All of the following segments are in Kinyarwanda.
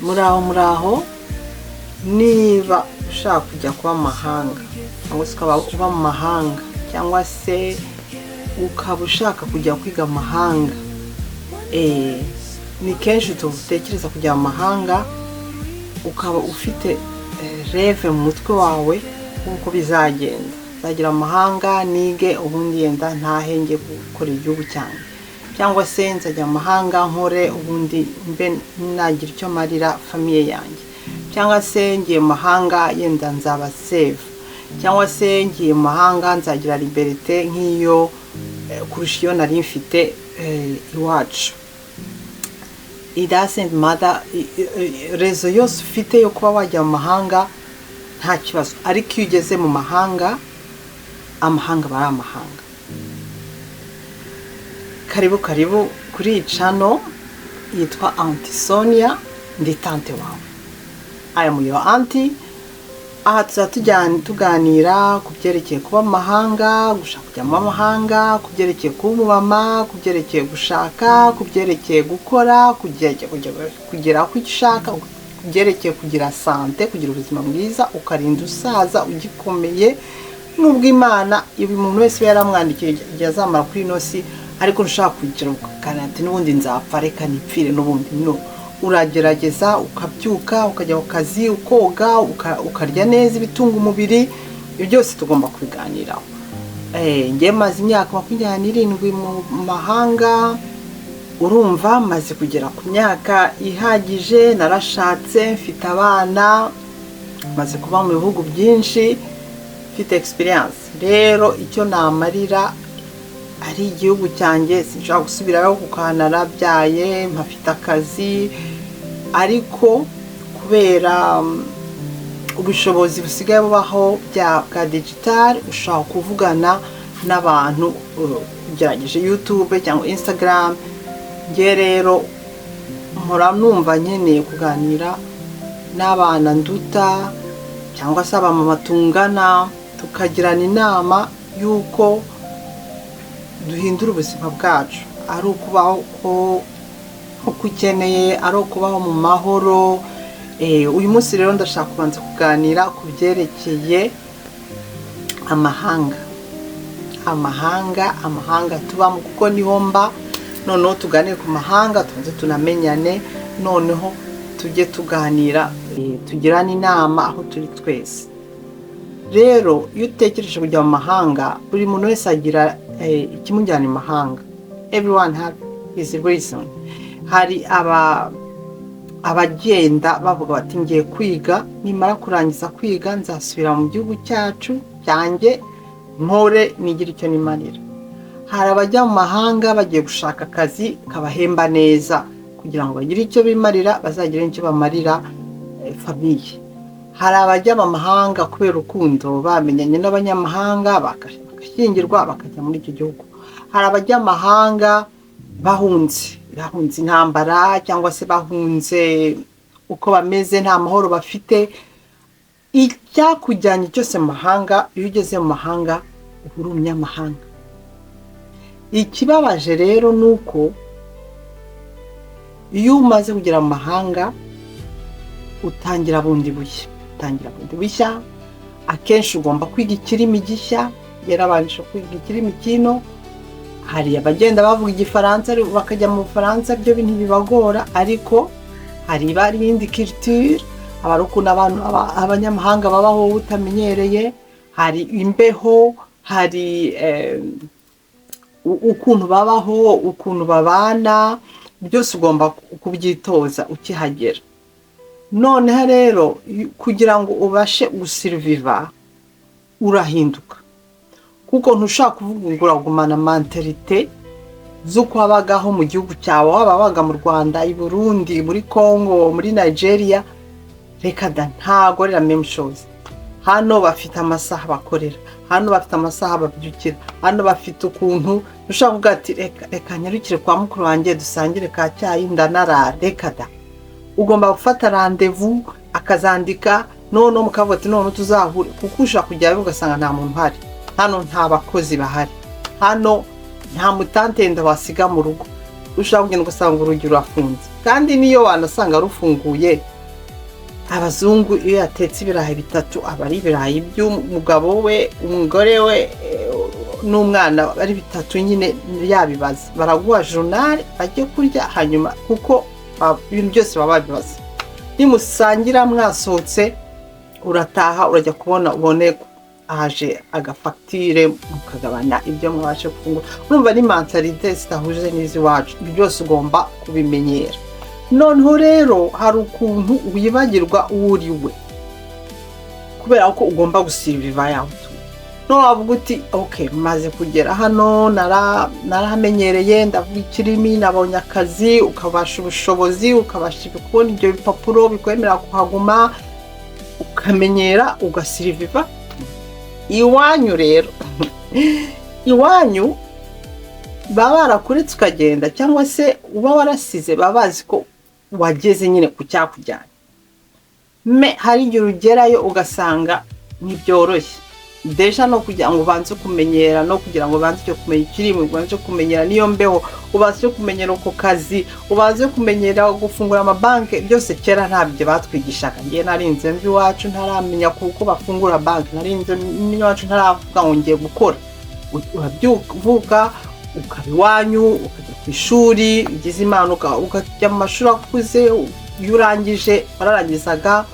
muraho niba ushaka kujya kuba mahanga cyangwa se ukaba uba mu mahanga cyangwa se ukaba ushaka kujya kwiga mahanga, ni kenshi tutekereza kujya mu mahanga ukaba ufite rêve mu mutwe wawe uko bizagenda, zagira amahanga nige ubundi yenda ntahenge gukora igihugu cyane, cyangwa se nzajya amahanga nkore ubundi mbe nagira icyo marira famiye yanjye, cyangwa se ngiye mahanga yenda nzaba save, cyangwa se ngiye mahanga nzagira liberté nk'iyo kurusha iyo nari mfite iwacu. It doesn't matter, rezo yose ufite yo kuba wajya mu mahanga nta kibazo, ariko iyo ugeze mu mahanga, amahanga bari amahanga. Karibu kuri channel yitwa Auntie Sonia, ndi tante wawe. I am your auntie. Aha tuzatujyana tuganira ku byerekeye kuba mu mahanga, gushaka kujya mu mahanga, ku byerekeye kuba mama, ku byerekeye gushaka, ku byerekeye gukora, kugera aho ushaka, ku byerekeye kugira sante, kugira ubuzima bwiza, ukarinda usaza ugikomeye. Nubwo Imana ibi umuntu wese yaramwandikiye igihe azamara kuri ino si, ariko nshaka kugira ukanati n'ubundi nzapfa reka nipfire n'ubundi. No, uragerageza ukabyuka ukajya ku kazi, ukoga, ukarya neza ibitunga umubiri. Ibyo byose tugomba kubiganiraho. Ngiye maze imyaka 27 mu mahanga, urumva maze kugera ku myaka ihagije, narashatse, mfite abana, maze kuba mu bihugu byinshi, mfite experience. Rero icyo namarira ari igihugu cyanjye, sinshaka gusubirayo kuko narabyaye, mpafite akazi, ariko kubera ubushobozi busigaye bubaho bwa digital, ushaka kuvugana n'abantu ugerageje YouTube cyangwa Instagram. Nge rero mpora numva nkeneye kuganira n'abana nduta cyangwa se abamama tungana, tukagirana inama yuko duhindura ubuzima bwacu, ari ukubaho uko ukeneye, ari ukubaho mu mahoro. Uyu munsi rero ndashaka kubanza kuganira ku byerekeye amahanga tubamo, kuko niho mba. Noneho tuganire ku mahanga, tubanze tunamenyane, noneho tujye tuganira, tugirane inama aho turi twese. Rero iyo utekereje kujya mu mahanga, buri muntu wese agira ikimujyana mu mahanga. Everyone have his reason. Hari abagenda bavuga bati ngiye kwiga, nimara kurangiza kwiga nzasubira mu gihugu cyacu cyanjye nkore nigira icyo nimarira. Hari abajya mu mahanga bagiye gushaka akazi kabahemba neza kugira ngo bagire icyo bimarira, bazagire icyo bamarira famiye. Hari abajya mu mahanga kubera urukundo, bamenyanye n'abanyamahanga bakashyingirwa bakajya muri icyo gihugu. Hari abajya mu mahanga bahunze intambara, cyangwa se bahunze uko bameze, nta mahoro bafite. Icyakujyanye cyose mu mahanga, iyo ugeze mu mahanga uri umunyamahanga. Ikibabaje rero nuko iyo umaze kugera mu mahanga utangira bundi bushya. Akenshi ugomba kwiga ikirimi gishya, yarabanje kwiga ikirimi kino. Hari abagenda bavuga igifaransa bakajya mu Bufaransa, byo bintu bibagora, ariko hari ibindi culture, abarukuntu abantu abanyamahanga babaho utamenyereye. Hari imbeho, hari ukuntu babaho, ukuntu babana, byose ugomba kubyitoza ukihagera. Noneho rero kugira ngo ubashe gusurviva urahinduka, kuko ntushaka kuvuga ngo uragumana mentalite z'uko wabagaho mu gihugu cyawe, wabaga mu Rwanda, i Burundi, muri Congo, muri Nigeria. Reka da, ntago ari la même chose. Hano bafite amasaha bakorera, hano bafite amasaha babyukira, hano bafite ukuntu ushaka kuvuga ati reka nyarukire kwa mukuru wanjye dusangire ka cyayi ndanarara. Reka da, ugomba gufata rendezvous, akazandika, none mukavuga ati none tuzahure, kuko ushaka kujyayo ugasanga nta muntu uhari. Hano nta bakozi bahari, hano nta mutantenda wasiga mu rugo, ushaka kugenda ugasanga urugi rurafunze, kandi niyo wanasanga rufunguye, abazungu iyo yatetse ibirayi bitatu aba ari ibirayi by'umugabo we, umugore we n'umwana ari bitatu nyine yabibaza, baraguha journal bajye kurya, hanyuma kuko ibintu byose baba babibaza. Nimusangira mwasohotse urataha urajya kubona ubone aje agafacture mukagabana ibyo mwabashe gufungura. Urumva ni mentalite zitahuje n'izi wacu, byose ugomba kubimenyera. Noneho rero hari ukuntu wibagirwa uriwe kubera ko ugomba gusiriviva yawe. No wavuga uti okay, maze kugera hano narahamenyereye, ndavuga ikirimi, nabonye akazi, ukabasha ubushobozi, ukabasha kubona ibyo bipapuro bikwemera kuhaguma, ukamenyera, ugasiriviva. Iwanyu rero iwanyu baba barakuretse ukagenda, cyangwa se uba warasize babazi ko wageze nyine ku cyakujyanye. Hari igihe ugerayo ugasanga ntibyoroshye deja, no kugira ngo ubanze kumenyera, no kugira ngo ubanze kumenya ikirimi, ubanze kumenyera niyo mbeho, ubanze kumenyera uko kazi, ubanze kumenyera gufungura amabanki. Byose kera ntabyo batwigishaga. Ngiye narinze mbi wacu ntaramenya kuko bafungura banki, narinze mbi wacu ntaravuga ngo ngiye gukora. Urabyuka ukabiwanyu, ukajya ku ishuri, ugize imana ukajya mu mashuri akuze, urangije bararangizaga,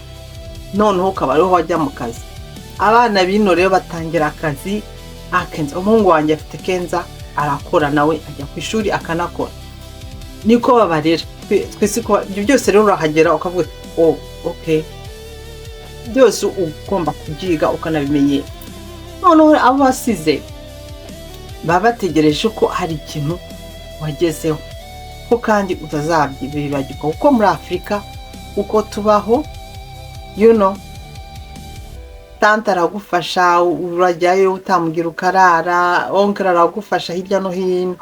noneho ukaba ariho wajya mu kazi. Abana bino rero batangira akazi akenza. Umuhungu wanjye afite Kenza, arakora nawe ajya ku ishuri akanakora, niko babarera twese. Ko ibyo byose rero urahagera ukavuga oh okay, byose ugomba kubyiga ukanabimenyera. Noneho abo basize baba bategereje ko hari ikintu wagezeho, ko kandi utazabyibagirwa, kuko muri Afrika uko tubaho, tante aragufasha, urajyayo utamugira ukarara, oncle aragufasha hirya no hino,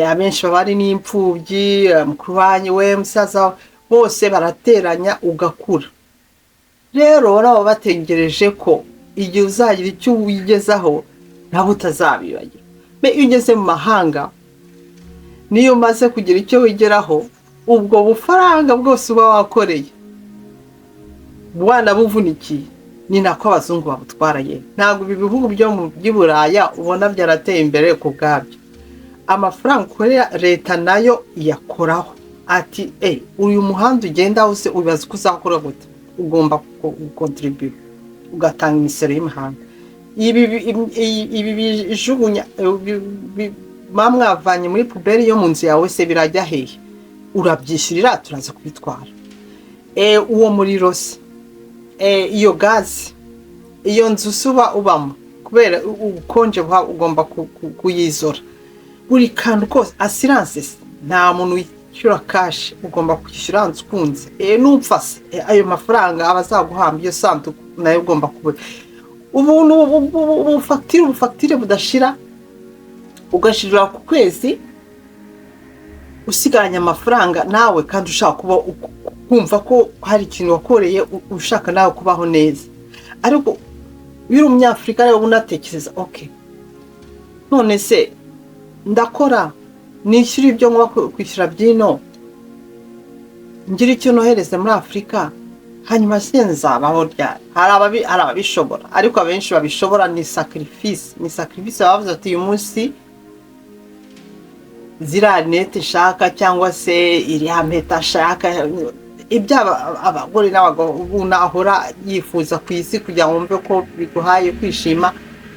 abenshi baba ari n'imfubyi, mukuru wanyu we, musaza, bose barateranya ugakura. Rero nabo bategereje ko igihe uzagira icyo wigezaho nabo utazabibagira. Iyo ugeze mu mahanga, niyo umaze kugira icyo wigeraho, ubwo bufaranga bwose uba wakoreye bwana buvunikiye, ni nako abazungu babutwara ye. Ntabwo ibi bihugu byo mu by'Iburaya ubona byarateye imbere ku bwabyo. Amafaranga ukorera leta nayo yakoraho ati uyu muhanda ugenda hose ubibaza ko uzakora gute, ugomba gukontribute, ugatanga imisoro y'imihanda. Ibi bijugunya mwavanye muri puberi yo mu nzu yawe se birajya hehe? Urabyishyurira, turaza kubitwara. Uwo muriro se, iyo gazi, iyo nzu suba ubamo, kubera ukonje ugomba kuyizora. Buri kantu kose, assurance, nta muntu wishyura cash, ugomba kwishyura nzukunze. Nupfa se, ayo mafaranga abazaguhamba iyo sanduku nayo ugomba kubura. Ubu facture budashira, ugashirira ku kwezi usigaranya amafaranga nawe, kandi ushaka kuba kumva ko hari ikintu wakoreye, ushaka nawe kubaho neza. Ariko biri umunyafrika rero unatekereza okay, none se ndakora nishyura ibyo ngwa kwishyura byino, ngira icyo nohereze muri Afrika, hanyuma sinzabaho ryari. Hari ababishobora, ariko abenshi babishobora ni sacrifice. Bavuze ati uyu munsi ziranete shaka, cyangwa se iri hameta shaka, ibyaba abagore n'abagabo nahora yifuza ku isi kugira ngo wumve ko biguhaye kwishima,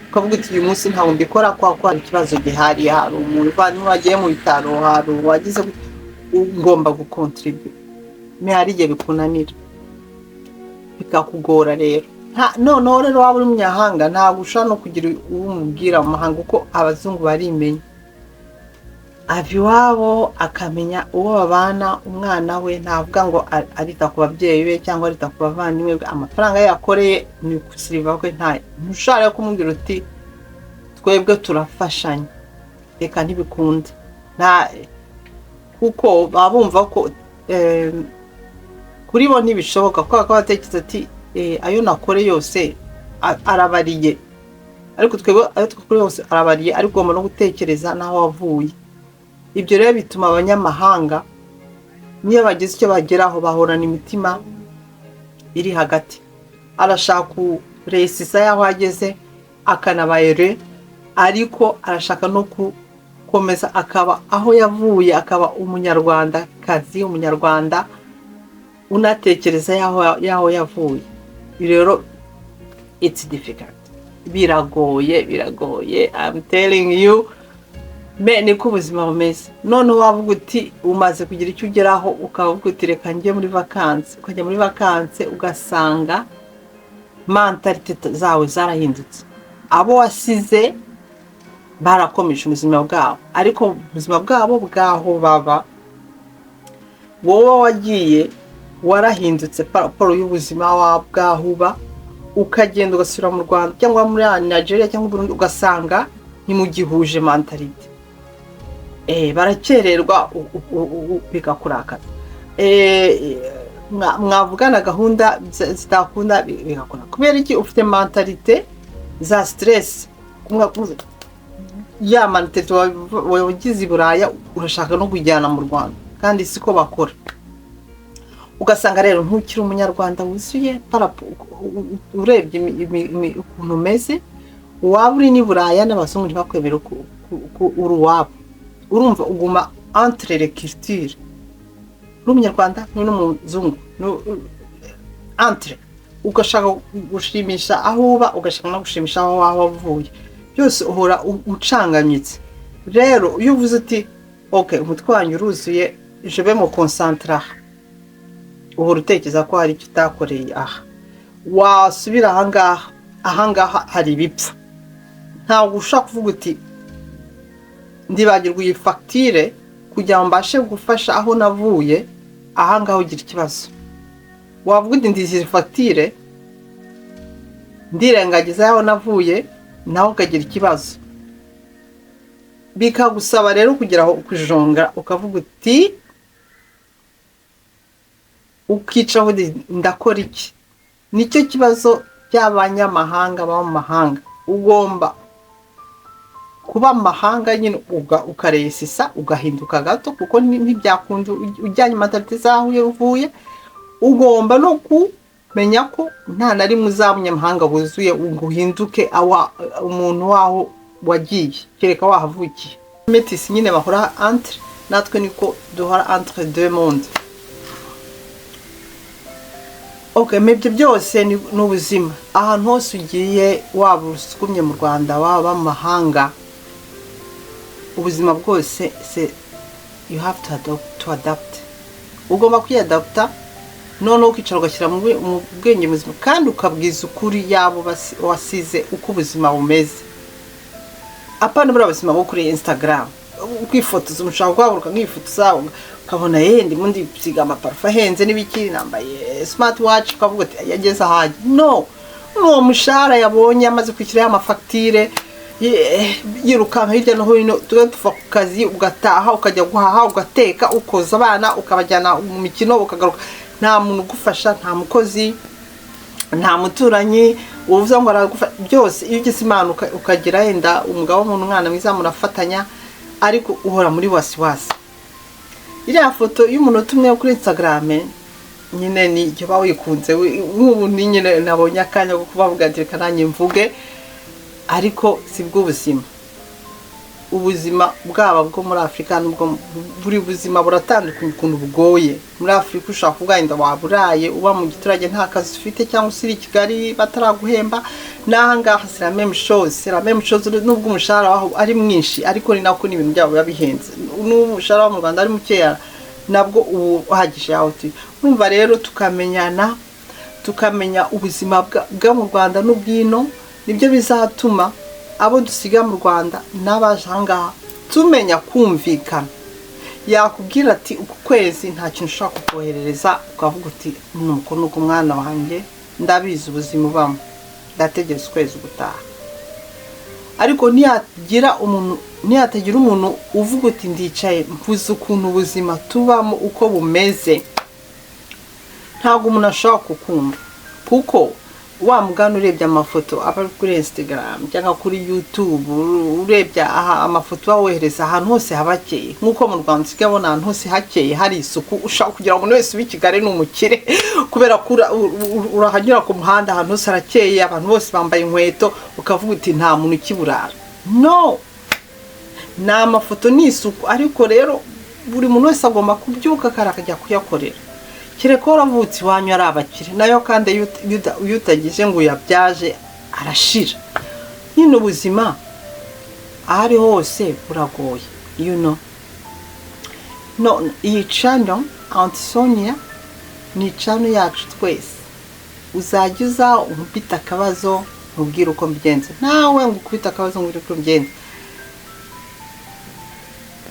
ukavuga ati uyu munsi ntawo mbikora kwa hari ikibazo gihari, hari umuntu wagiye mu bitaro, hari wagize, ugomba gukontribute. Hari igihe bikunanira bikakugora rero. Noneho rero waba uri umunyahanga, ntabwo ushaka no kugira umubwira mu mahanga, uko abazungu barimenya. Ava iwabo akamenya uwo babana, umwana we ntavuga ngo arita ku babyeyi be cyangwa arita ku bavandimwe be. Amafaranga yakoreye ni kusiriva kwe, ntushaka kumubwira uti twebwe turafashanya, reka ntibikunda. Kuko baba bumva ko kuri bo ntibishoboka, kuko batekereza ati ayo nakore yose arabariye, ariko twebwe ayo twakore yose arabariye, ariko ugomba no gutekereza naho wavuye. ibyo rero bituma abanyamahanga niyo bagize icyo bageraho bahorana imitima iri hagati, arashaka kuresisa yaho ageze akanabayere, ariko arashaka no gukomeza akaba aho yavuye, akaba umunyarwanda kazi, umunyarwanda unatekereza yaho yavuye. Rero it's difficult, biragoye, I'm telling you. Niko ubuzima bumeze. None wavuga uti umaze kugira icyo ugeraho, ukavuga uti reka njye muri vacances, ukajya muri vacances ugasanga mentality zawe zarahindutse, abo wasize barakomeje ubuzima bwabo, ariko ubuzima bwabo bwaho baba wowe wagiye warahindutse paraporo y'ubuzima bwaho uba, ukagenda ugasubira mu Rwanda cyangwa muri Nigeria cyangwa Burundi ugasanga ntimugihuje mentality. Barakererwa bikakurakaza, mwavugana gahunda zitakunda bigakora, kubera iki? Ufite mentality za stress, ya mentality wagize Buraya urashaka no kujyana mu Rwanda, kandi siko bakora. Ugasanga rero ntukiri umunyarwanda wuzuye urebye ukuntu umeze, waba uri ni Buraya n'abazungu ntibakwemera uri uwabo. Urumva uguma entre les cultures, n'umunyarwanda n'umuzungu entre, ugashaka gushimisha aho uba, ugashaka no gushimisha aho wavuye, byose uhora ucangamitse. Rero iyo uvuze uti okay, umutwe wanyu uruzuye, je vais me concentrer, uhora utekereza ko hari icyo utakoreye aha, wasubira ahangaha hari ibipfa. Ntabwo ushaka kuvuga uti ndibagirwa iyi facture kugira ngo mbashe gufasha aho navuye, ahangaha ugira ikibazo. Wavuga uti ndizi facture ndirengagiza aho navuye, naho ukagira ikibazo. Bikagusaba rero kugira aho kujonga, ukavuga uti ukicaho ndakora iki. Nicyo kibazo cy'abanyamahanga baba mu mahanga. Ugomba kuba mahanga nyine ukaresisa ugahinduka gato, kuko ntibyakunda ujyanye mentality zaho uvuye. Ugomba no kumenya ko nta nari muzamunyamahanga wuzuye uhinduke umuntu waho wagiye, kereka wahavukiye. Metis nyine bahora entre, natwe niko duhora entre deux mondes. Okay, mebye byose ni ubuzima. Ahantu hose ugiye, waba usukumye mu Rwanda waba mu mahanga, ubuzima bwose you have to adapt. Ugomba kwiyadapta, none ukicara ugashyira mu bwenge buzima, kandi ukabwiza ukuri yabo wasize uko ubuzima bumeze. Apana buri ubuzima bwo kuri Instagram, kwifotoza umushaka kwaguruka nk'ifotoza ukabona ndi mundi bisiga amaparfum ahenze n'ibiki, nambaye smartwatch, ukavuga ati yageze ahaje. No, uwo mushara yabonye amaze kwishyura amafacture, yirukanka hirya no hino, tuva ku kazi ugataha ukajya guhaha, ugateka, ukoza abana, ukabajyana mu mikino, ukagaruka. Nta muntu ugufasha, nta mukozi, nta muturanyi uvuze ngo aragufasha. Byose iyo ugeze Imana ukagira yenda umugabo w'umuntu, umwana mwiza, murafatanya, ariko uhora muri wasiwasi. Iriya foto y'umuntu tumwe kuri Instagram nyine ni icyo bawikunze, nk'ubu nyine nabonye akanya ko kubavuga ati reka nanjye mvuge, ariko si bwo ubuzima. Ubuzima bwaba bwo muri Afrika n'ubwo buri buzima buratandukanye ukuntu bugoye. Muri Afrika ushaka kuvuga inda waburaye, uba mu giturage nta kazi ufite, cyangwa usiri Kigali bataraguhemba, nahangaha sira même chose, nubwo umushahara waho ari mwinshi, ariko ni nako n'ibintu byabo bihenze. N'umushahara mu Rwanda ari mukeya, nabwo uhagije yaho tu. Urumva rero tukamenya ubuzima bwa mu Rwanda n'ubwino, nibyo bizatuma abo dusiga mu Rwanda n'abajangaha tumenya kumvikana. Yakubwira ati uku kwezi nta kintu ushaka kukoherereza, ukavuga uti nuko nuko mwana wanjye ndabizi ubuzima ubamo, ndategereza ukwezi gutaha. Ariko niyatagira umuntu uvuga uti ndicaye mvuze ukuntu ubuzima tubamo uko bumeze, ntabwo umuntu ashaka kukumva, kuko wa mugani urebye amafoto aba kuri Instagram cyangwa kuri YouTube, urebye amafoto bawohereza ahantu hose habakeye, nkuko mu Rwanda sigabona ahantu hose hakeye hari isuku, ushaka kugira ngo umuntu wese ubi Kigali n'umukire kubera kura urahanyura ku muhanda ahantu hose harakeye, abantu bose bambaye inkweto, ukavuga uti nta muntu kiburara. No, na amafoto ni isuku, ariko rero buri muntu wese agomba kubyuka karakajya kuyakorera. Kireko ravutse wanyu ari abakire nayo kandi yutagize ngo yabyaje arashira. Nyine ubuzima ahari hose buragoye, you know. No, iyi channel Aunty Sonia ni channel yacu twese. Uzajya uza umpita akabazo nkubwira uko mbigenza, nawe ngukubita akabazo ngubwira uko mbigenza.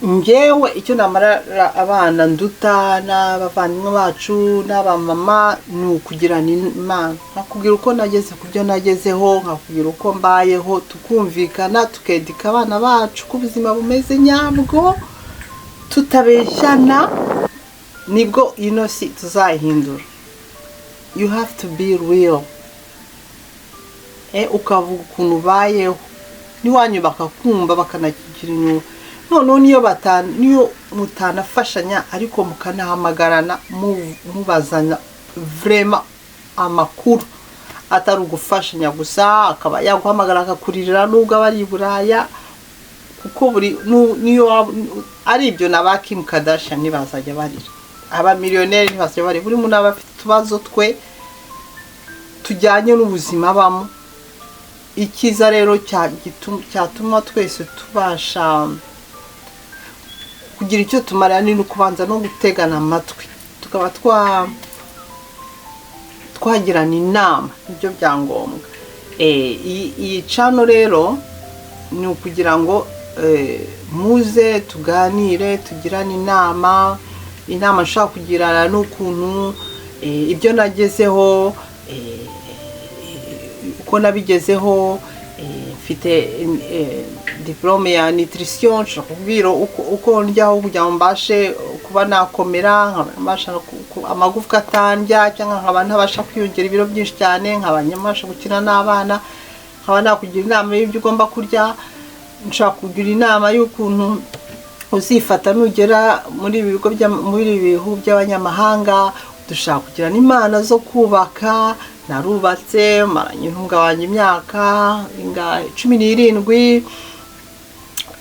Ngewe icyo namara abana nduta n'abavandimwe bacu n'abamama ni ukugirana Imana, nkakubwira uko nageze ku byo nagezeho, nkakubwira uko mbayeho, tukumvikana tukedika abana bacu ko ubuzima bumeze nyabwo, tutabeshyana, nibwo ino si tuzahindura. You have to be real. Ukavuga ukuntu ubayeho, niwanyu bakakumva bakanakigira inyuma. None niyo mutanafashanya ariko mukanahamagarana mubazana vraiment amakuru atari ugufashanya gusa, akaba yaguhamagara akakuririra nubwo abari Buraya, kuko buri niyo ari ibyo na Kim Kardashian bazajya barira, aba millionaire bazajya bari, buri muntu aba afite tubazo twe tujyanye n'ubuzima bamo. Ikiza rero cyatuma twese tubasha kugira icyo tumarana ni ukubanza no gutegana amatwi, tukaba twagirana inama, ibyo byangombwa. Iyi channel rero ni ukugira ngo muze tuganire, tugirane inama nshaka kugirana n'ukuntu ibyo nagezeho, uko nabigezeho. Mfite diplome ya nutrition, nshaka kubwira uko ndyaho kugira ngo mbashe kuba nakomera, nkabasha amagufwa atandya, cyangwa nkaba ntabasha kwiyongera ibiro byinshi cyane, nkabanyamashya gukina n'abana, nkaba nakugira inama y'ibyo ugomba kurya. Nshaka kugira inama y'ukuntu uzifata nugera muri ibihugu by'abanyamahanga. Dushaka kugira n'imana zo kubaka, narubatse maranye ntungabanye imyaka 17.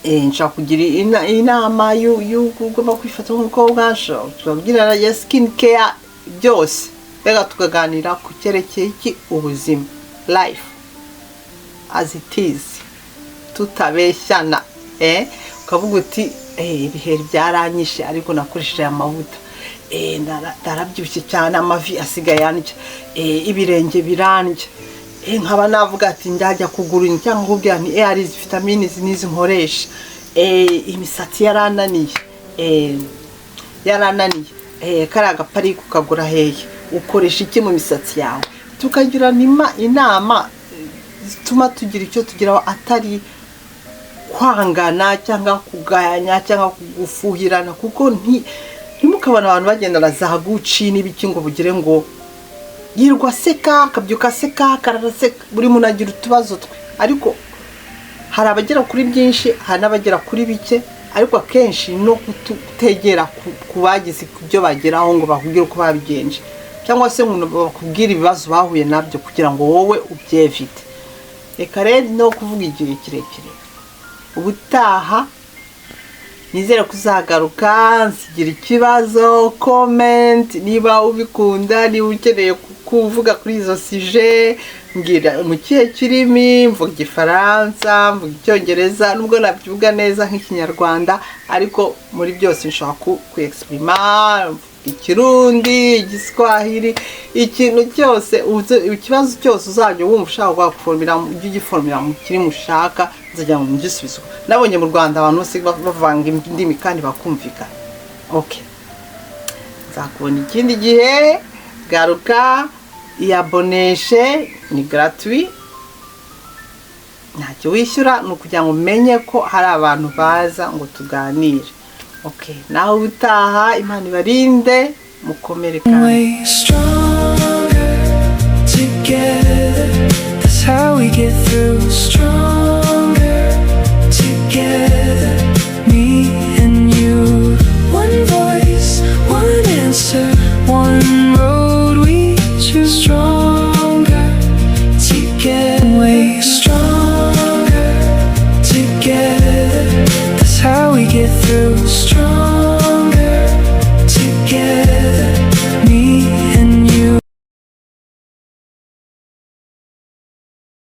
Nshaka kugira inama y'ugomba kwifata nk'umukobwa, tukagira ya skin care byose, rega tukaganira ku cyerekeye iki ubuzima, life as it is, tutabeshyana. Ukavuga uti ibiheri byaranyishe ariko nakoresheje amavuta, ndarabyibushye cyane, amavi asigaye yanjye, ibirenge birandya, nkaba navuga ati njya kugura cyangwa kubwira nti ari vitamine nizi nkoresha, imisatsi yarananiye, kari agapari kukagura hehe, ukoresha iki mu misatsi yawe. Tukagira inama zituma tugira icyo tugeraho, atari kwangana cyangwa kugayanya cyangwa kugufuhirana, kuko ntimukabona abantu bagenda za Gucci n'ibiki ngo bugire ngo yirwa seka, akabyuka seka, kararaseka. Buri muntu agira utubazo twe, ariko hari abagera kuri byinshi, hari n'abagera kuri bike, ariko akenshi no kutegera kubagize kubyo bageraho ngo bakubwire uko babigenje, cyangwa se ngo bakubwire ibibazo bahuye nabyo kugira ngo wowe ubyevite. Reka rero no kuvuga igihe kirekire, ubutaha nizere kuzagaruka nsigira ikibazo, comment niba ubikunda, niba ukeneye kuvuga kuri izo sije, ngira mu kihe kirimi, mvuga Igifaransa, mvuga Icyongereza, nubwo nabivuga neza nk'Ikinyarwanda, ariko muri byose nshaka ku-exprima, Ikirundi, Igiswahili, ikintu cyose, ikibazo cyose uzajya wumva ushaka kugiformira mu kirimi ushaka, nzajya mu gisubizo. Nabonye mu Rwanda abantu bose bavanga indimi kandi bakumvikana. Okay, nzakubona ikindi gihe, garuka iyaboneshe, ni gratuit, ntacyo wishyura, ni ukugira ngo umenye ko hari abantu baza ngo tuganire. Okay, nawe utaha, Imana ibarinde, mukomere kandi.